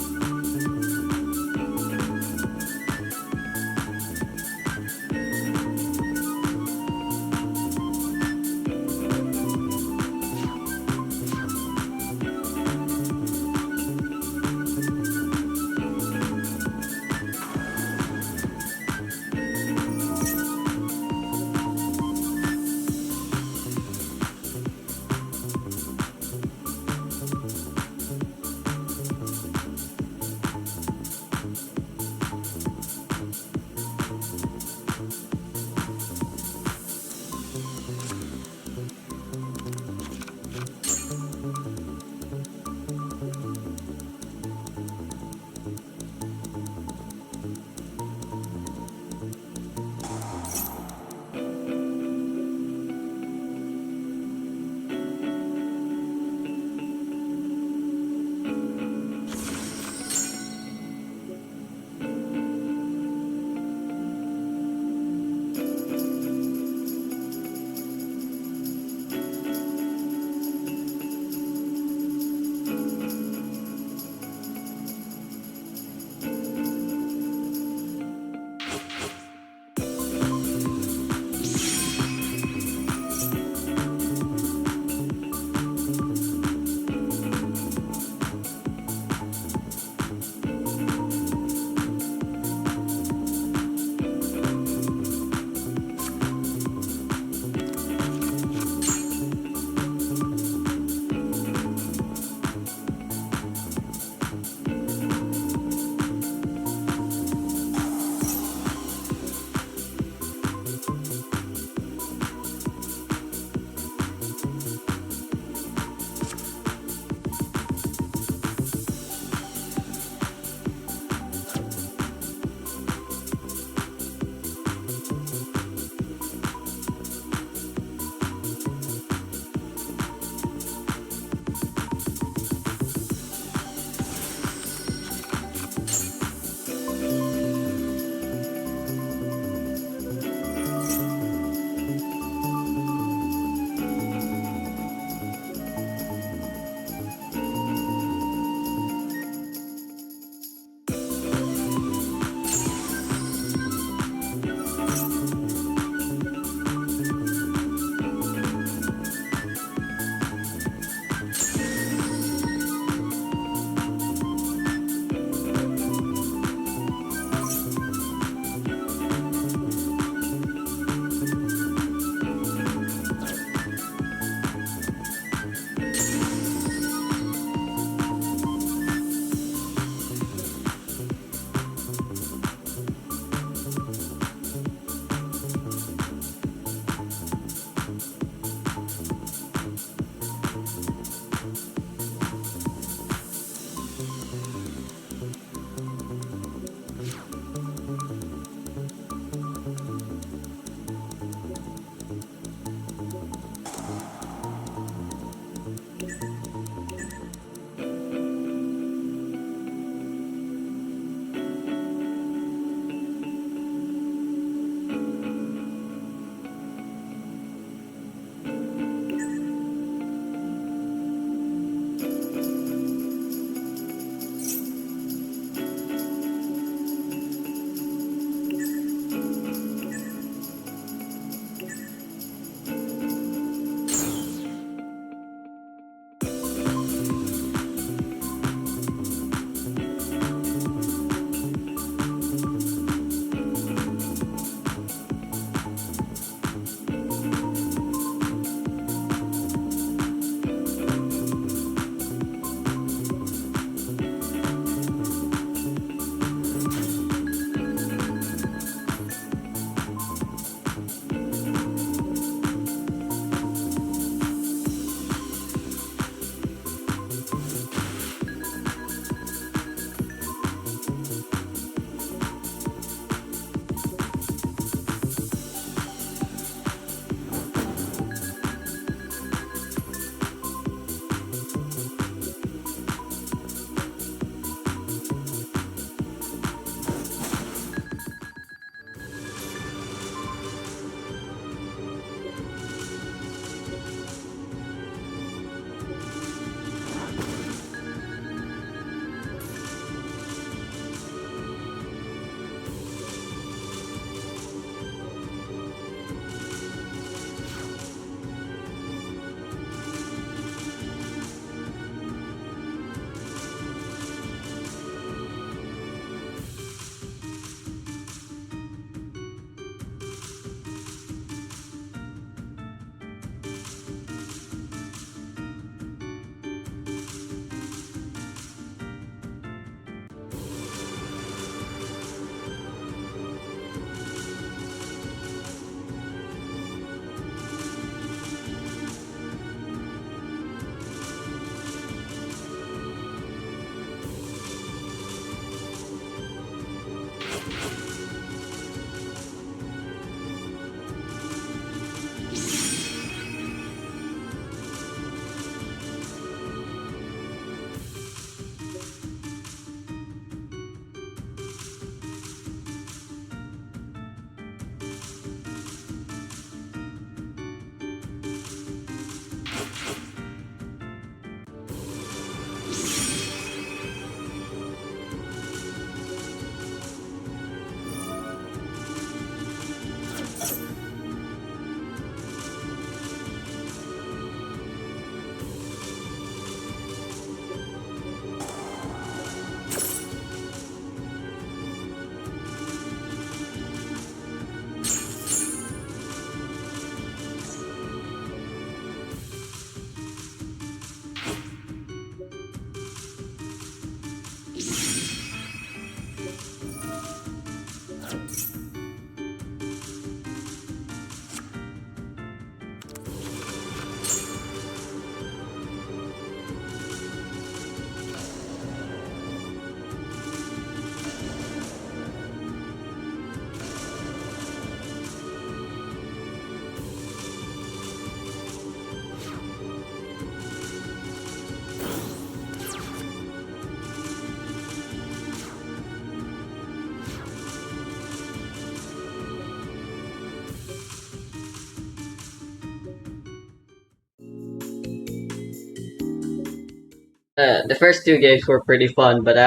The first two games were pretty fun, but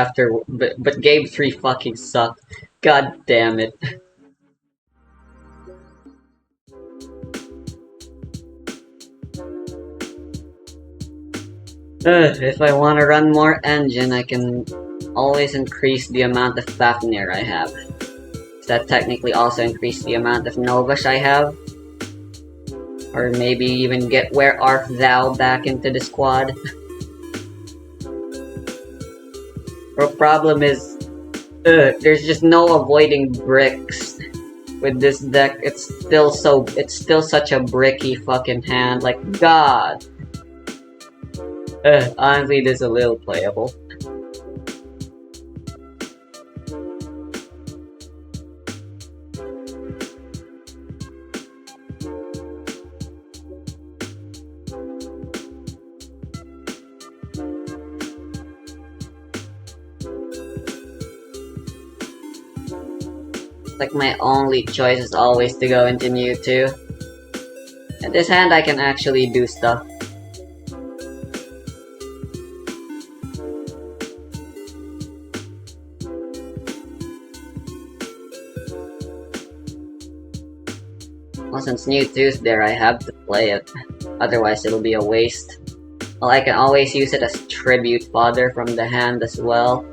game 3 fucking sucked. God damn it. If I want to run more engine, I can always increase the amount of Fafnir I have. Does that technically also increase the amount of Novash I have? Or maybe even get Where Art Thou back into the squad? The problem is, there's just no avoiding bricks with this deck. It's still such a bricky fucking hand. Like, God. Honestly, this is a little playable. Like, my only choice is always to go into Mewtwo. And this hand I can actually do stuff. Well, since Mewtwo's there, I have to play it. Otherwise, it'll be a waste. Well, I can always use it as tribute fodder from the hand as well.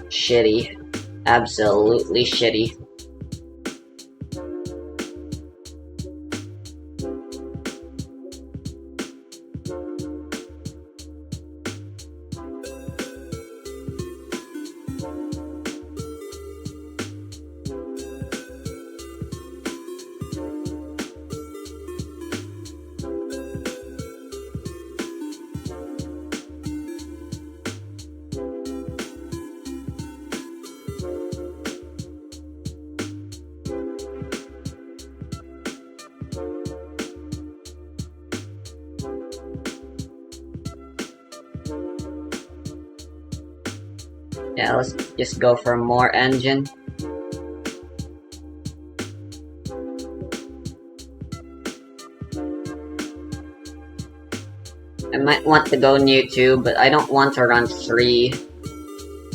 Shitty. Absolutely shitty. Yeah, let's just go for more engine. I might want to go new too, but I don't want to run 3.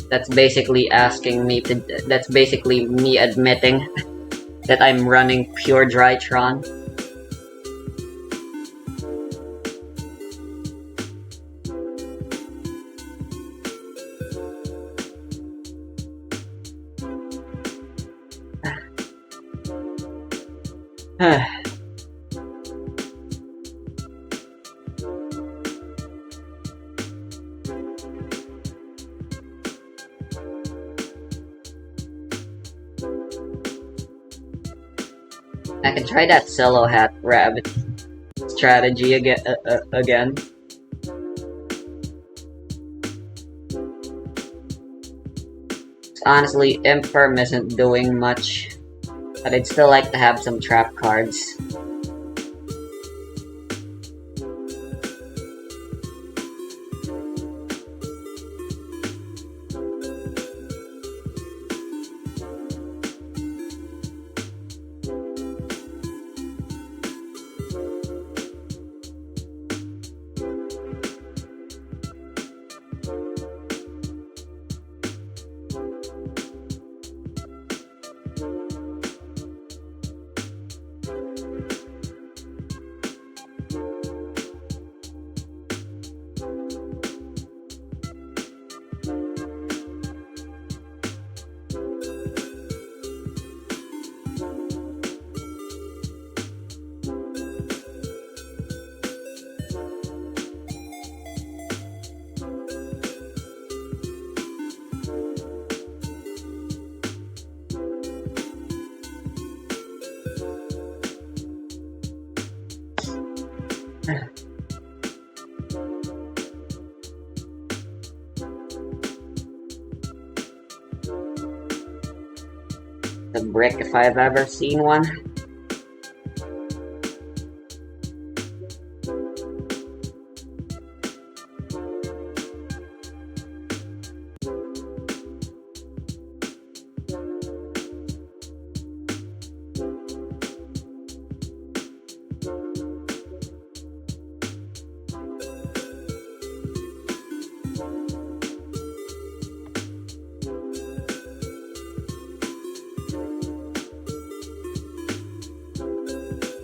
That's basically that's basically me admitting that I'm running pure Drytron. I can try that Solo Hat Rabbit strategy again. Honestly, Imperm isn't doing much, but I'd still like to have some trap cards. The brick, if I've ever seen one.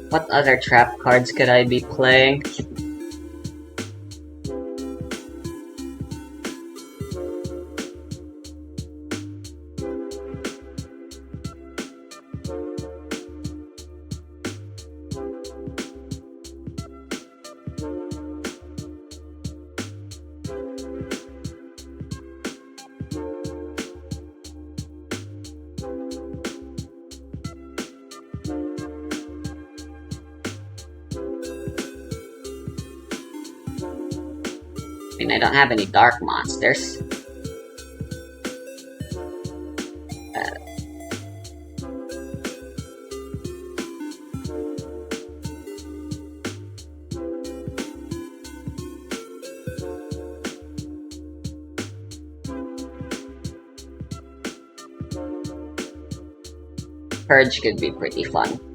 What other trap cards could I be playing? I mean, I don't have any dark monsters. Purge could be pretty fun.